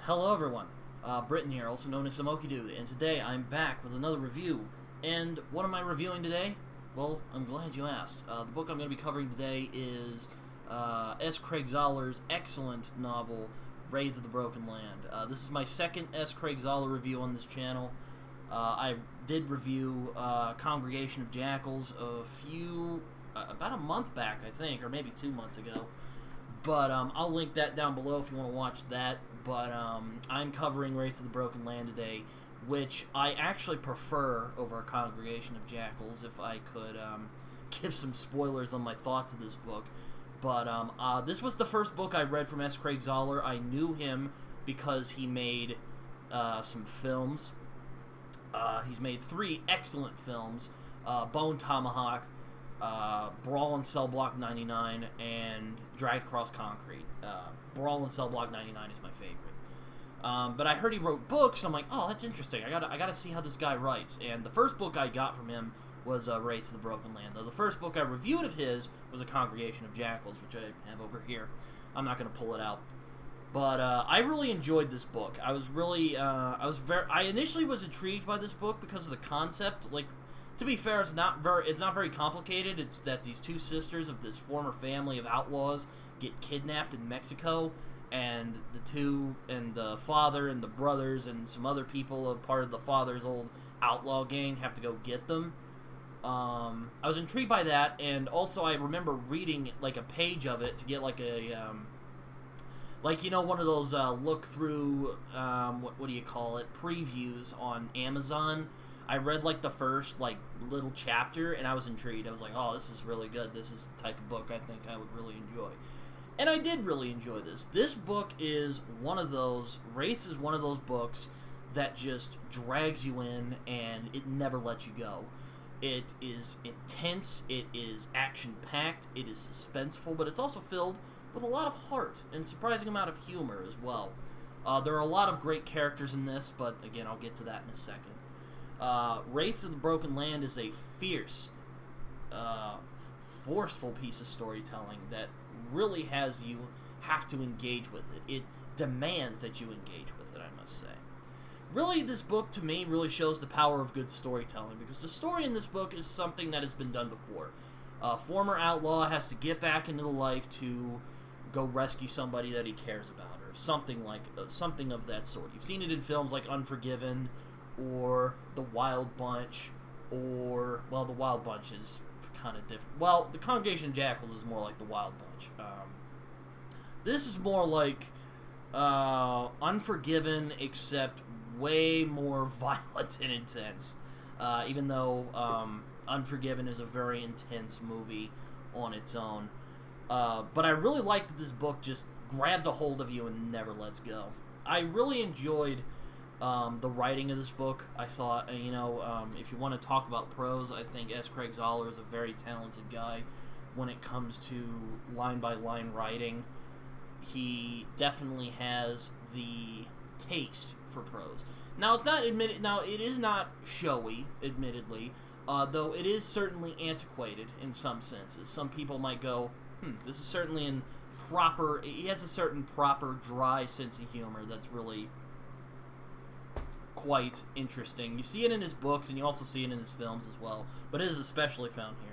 Hello everyone, Britton here, also known as Smoky Dude, and today I'm back with another review. And what am I reviewing today? Well, I'm glad you asked. The book I'm going to be covering today is S. Craig Zahler's excellent novel, Wraiths of the Broken Land. This is my second S. Craig Zahler review on this channel. I did review Congregation of Jackals about a month back, I think, or maybe 2 months ago. But I'll link that down below if you want to watch that. But I'm covering Wraiths of the Broken Land today, which I actually prefer over a Congregation of Jackals, if I could give some spoilers on my thoughts of this book. But this was the first book I read from S. Craig Zahler. I knew him because he made some films. He's made 3 excellent films, Bone Tomahawk, Brawl in Cell Block 99, and Dragged Across Concrete. Brawl in Cell Block 99 is my favorite. But I heard he wrote books, and I'm like, oh, that's interesting. I gotta see how this guy writes. And the first book I got from him was Wraiths of the Broken Land. Though the first book I reviewed of his was A Congregation of Jackals, which I have over here. I'm not gonna pull it out. But I really enjoyed this book. I initially was intrigued by this book because of the concept. Like, to be fair, it's not very complicated. It's that these 2 sisters of this former family of outlaws get kidnapped in Mexico, and the father and the brothers and some other people, a part of the father's old outlaw gang, have to go get them. I was intrigued by that, and also I remember reading like a page of it to get like a one of those look through what do you call it, previews on Amazon. I read like the first like little chapter, and I was intrigued. I was like, oh, this is really good. This is the type of book I think I would really enjoy. And I did really enjoy this. This book is one of those, Wraiths is one of those books that just drags you in and it never lets you go. It is intense, it is action-packed, it is suspenseful, but it's also filled with a lot of heart and a surprising amount of humor as well. There are a lot of great characters in this, but again, I'll get to that in a second. Wraiths of the Broken Land is a fierce, forceful piece of storytelling that really has you have to engage with it. It demands that you engage with it, I must say. Really, this book, to me, really shows the power of good storytelling, because the story in this book is something that has been done before. A former outlaw has to get back into the life to go rescue somebody that he cares about, or something of that sort. You've seen it in films like Unforgiven, or The Wild Bunch, or, well, The Wild Bunch is kind of different. Well, The Congregation of Jackals is more like The Wild Bunch. This is more like Unforgiven, except way more violent and intense. Even though Unforgiven is a very intense movie on its own. But I really like that this book just grabs a hold of you and never lets go. I really enjoyed the writing of this book. I thought, if you want to talk about prose, I think S. Craig Zahler is a very talented guy when it comes to line-by-line writing. He definitely has the taste for prose. Now, it is not showy, admittedly, though it is certainly antiquated in some senses. Some people might go, this is certainly he has a certain proper, dry sense of humor that's really quite interesting. You see it in his books, and you also see it in his films as well, but it is especially found here.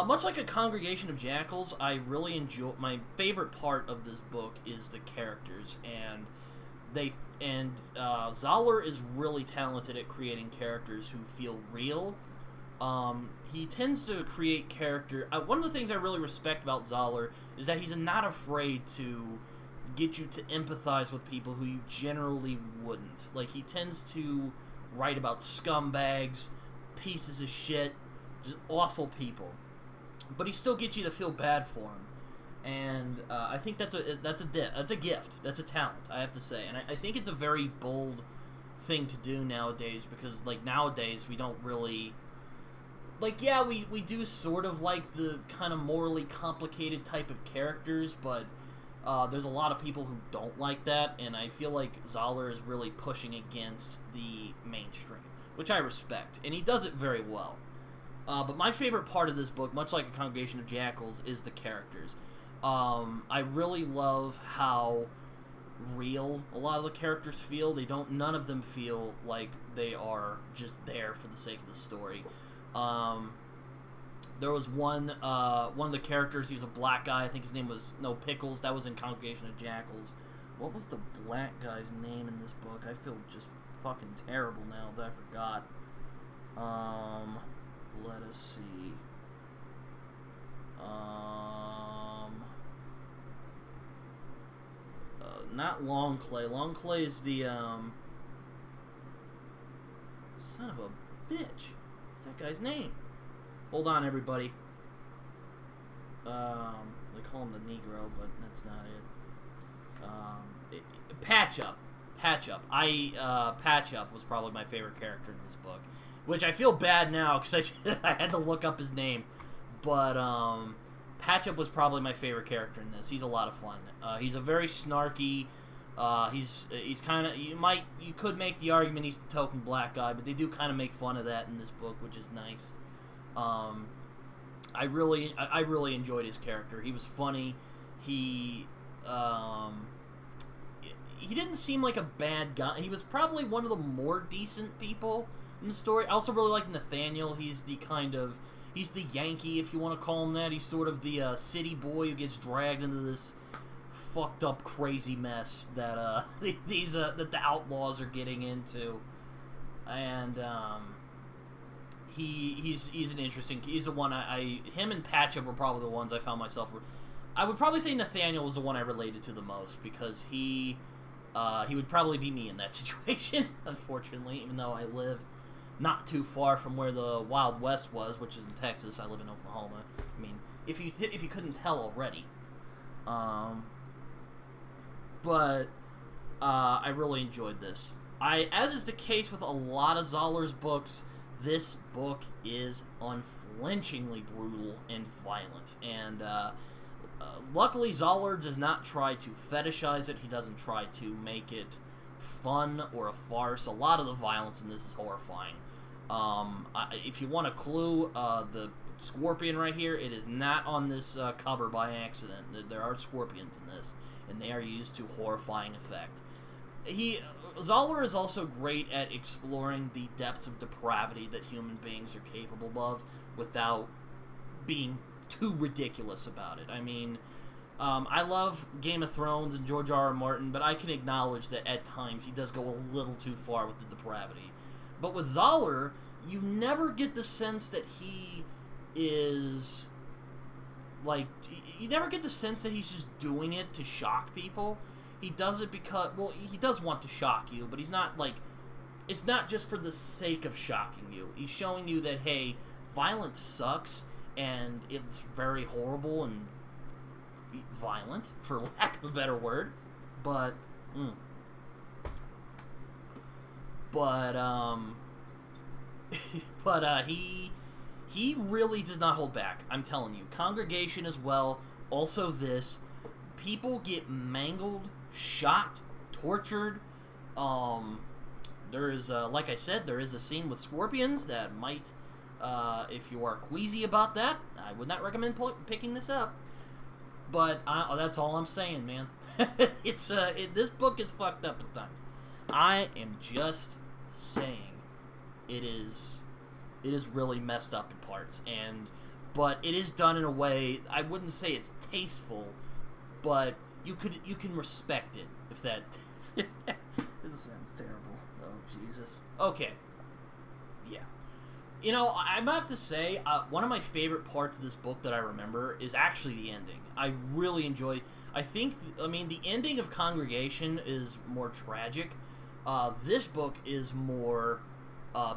Much like A Congregation of Jackals, I really enjoy. My favorite part of this book is the characters, and Zahler is really talented at creating characters who feel real. He tends to create character. One of the things I really respect about Zahler is that he's not afraid to get you to empathize with people who you generally wouldn't. Like, he tends to write about scumbags, pieces of shit, just awful people, but he still gets you to feel bad for him. And I think that's a gift. That's a talent, I have to say. And I think it's a very bold thing to do nowadays, because like nowadays we don't really we do sort of like the kind of morally complicated type of characters, but there's a lot of people who don't like that, and I feel like Zahler is really pushing against the mainstream, which I respect, and he does it very well. But my favorite part of this book, much like A Congregation of Jackals, is the characters. I really love how real a lot of the characters feel. None of them feel like they are just there for the sake of the story. There was one of the characters, he was a black guy, I think his name was, Pickles, that was in Congregation of Jackals. What was the black guy's name in this book? I feel just fucking terrible now that I forgot. Let us see. Not Longclay. Longclay is the, son of a bitch. What's that guy's name? Hold on, everybody. They call him the Negro, but that's not it. Patch-Up. Patch-Up. Patch-Up was probably my favorite character in this book. Which I feel bad now, because I had to look up his name. But, Patch-Up was probably my favorite character in this. He's a lot of fun. He's a very snarky, he's kind of, you could make the argument he's the token black guy, but they do kind of make fun of that in this book, which is nice. I really enjoyed his character. He was funny. He didn't seem like a bad guy. He was probably one of the more decent people in the story. I also really like Nathaniel. He's the Yankee, if you want to call him that. He's sort of the city boy who gets dragged into this fucked up, crazy mess that that the outlaws are getting into, and he's an interesting. He's the one him and Patch-Up were probably the ones I found myself. I would probably say Nathaniel was the one I related to the most, because he would probably be me in that situation. Unfortunately, even though I live not too far from where the Wild West was, which is in Texas. I live in Oklahoma. I mean, if you couldn't tell already. But I really enjoyed this. As is the case with a lot of Zahler's books, this book is unflinchingly brutal and violent. And luckily, Zahler does not try to fetishize it. He doesn't try to make it fun or a farce. A lot of the violence in this is horrifying. If you want a clue, the scorpion right here, it is not on this cover by accident. There are scorpions in this, and they are used to horrifying effect. Zahler is also great at exploring the depths of depravity that human beings are capable of without being too ridiculous about it. I mean, I love Game of Thrones and George R.R. Martin, but I can acknowledge that at times he does go a little too far with the depravity. But with Zahler, you never get the sense that he is, like, you never get the sense that he's just doing it to shock people. He does it because, well, he does want to shock you, but he's not, like, it's not just for the sake of shocking you. He's showing you that, hey, violence sucks, and it's very horrible and violent, for lack of a better word, but, he really does not hold back. I'm telling you. Congregation as well. Also this. People get mangled, shot, tortured. There is, like I said, there is a scene with scorpions that might, if you are queasy about that, I would not recommend picking this up. But that's all I'm saying, man. This book is fucked up at times. I am just saying it is really messed up in parts, but it is done in a way, I wouldn't say it's tasteful, but you can respect it, if that this sounds terrible. Oh Jesus. Okay. Yeah. You know, I might have to say, one of my favorite parts of this book that I remember is actually the ending. I really enjoy. The ending of Congregation is more tragic. This book is more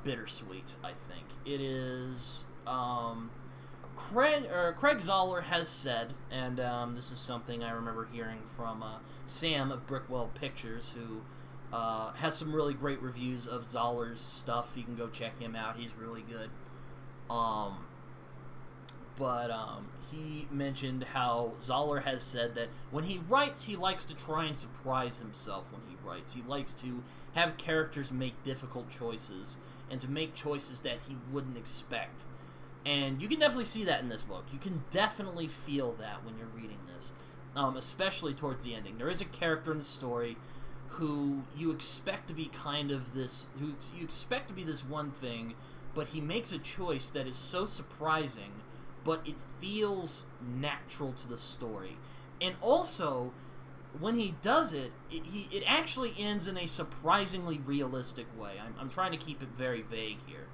bittersweet, I think. It is, Craig Zahler has said, and this is something I remember hearing from Sam of Brickwell Pictures, who has some really great reviews of Zahler's stuff. You can go check him out. He's really good. He mentioned how Zahler has said that when he writes, he likes to try and surprise himself when he writes. He likes to have characters make difficult choices and to make choices that he wouldn't expect. And you can definitely see that in this book. You can definitely feel that when you're reading this. especially towards the ending. There is a character in the story who you expect to be kind of this, who you expect to be this one thing, but he makes a choice that is so surprising, but it feels natural to the story. And also, when he does it, it actually ends in a surprisingly realistic way. I'm trying to keep it very vague here.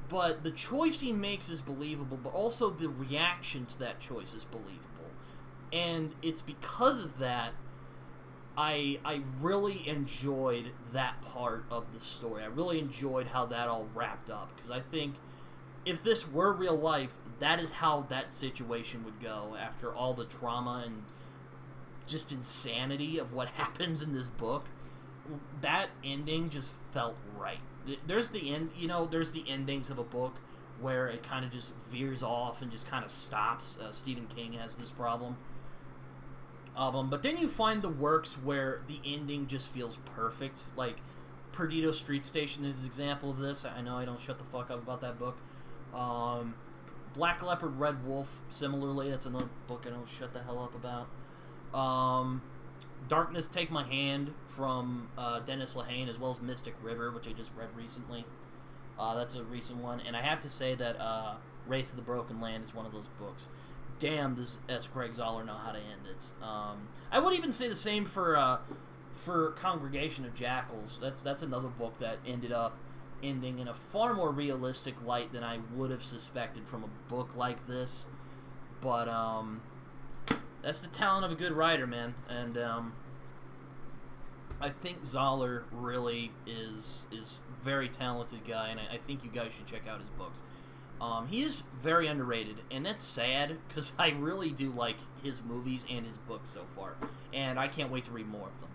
But the choice he makes is believable, but also the reaction to that choice is believable. And it's because of that I really enjoyed that part of the story. I really enjoyed how that all wrapped up, because I think if this were real life, that is how that situation would go after all the trauma and just insanity of what happens in this book. That ending just felt right. There's the end, there's the endings of a book where it kind of just veers off and just kind of stops. Stephen King has this problem. But then you find the works where the ending just feels perfect. Like, Perdido Street Station is an example of this. I know I don't shut the fuck up about that book. Black Leopard, Red Wolf, similarly, that's another book I don't shut the hell up about. Darkness, Take My Hand from Dennis Lehane, as well as Mystic River, which I just read recently. That's a recent one. And I have to say that Wraiths of the Broken Land is one of those books. Damn, does S. Craig Zahler know how to end it. I would even say the same for Congregation of Jackals. That's another book that ending in a far more realistic light than I would have suspected from a book like this. But that's the talent of a good writer, man. And I think Zahler really is a very talented guy, and I think you guys should check out his books. He is very underrated, and that's sad, because I really do like his movies and his books so far, and I can't wait to read more of them.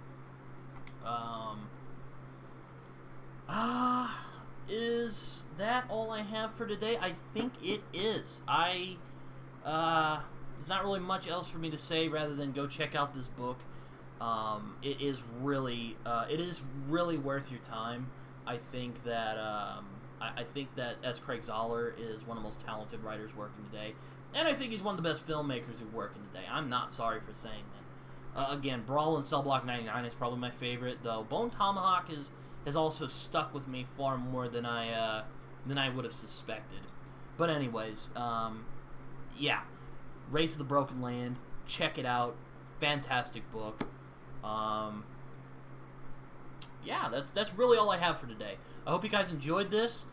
Is that all I have for today? I think it is. There's not really much else for me to say rather than go check out this book. It is really worth your time. I think that S. Craig Zahler is one of the most talented writers working today, and I think he's one of the best filmmakers who work in today. I'm not sorry for saying that. Again, Brawl and Cell Block 99 is probably my favorite, though Bone Tomahawk has also stuck with me far more than I would have suspected. But anyways, yeah, Wraiths of the Broken Land, check it out, fantastic book. Yeah, that's really all I have for today. I hope you guys enjoyed this.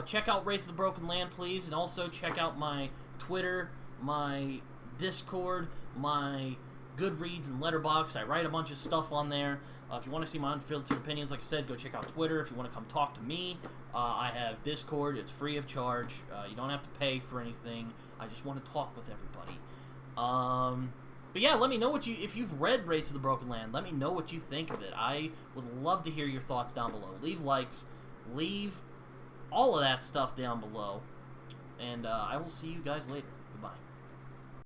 Check out Wraiths of the Broken Land, please, and also check out my Twitter, my Discord, my Goodreads, and Letterboxd. I write a bunch of stuff on there. If you want to see my unfiltered opinions, like I said, go check out Twitter. If you want to come talk to me, I have Discord. It's free of charge. You don't have to pay for anything. I just want to talk with everybody. But yeah, let me know if you've read Wraiths of the Broken Land, let me know what you think of it. I would love to hear your thoughts down below. Leave likes, leave all of that stuff down below, and I will see you guys later.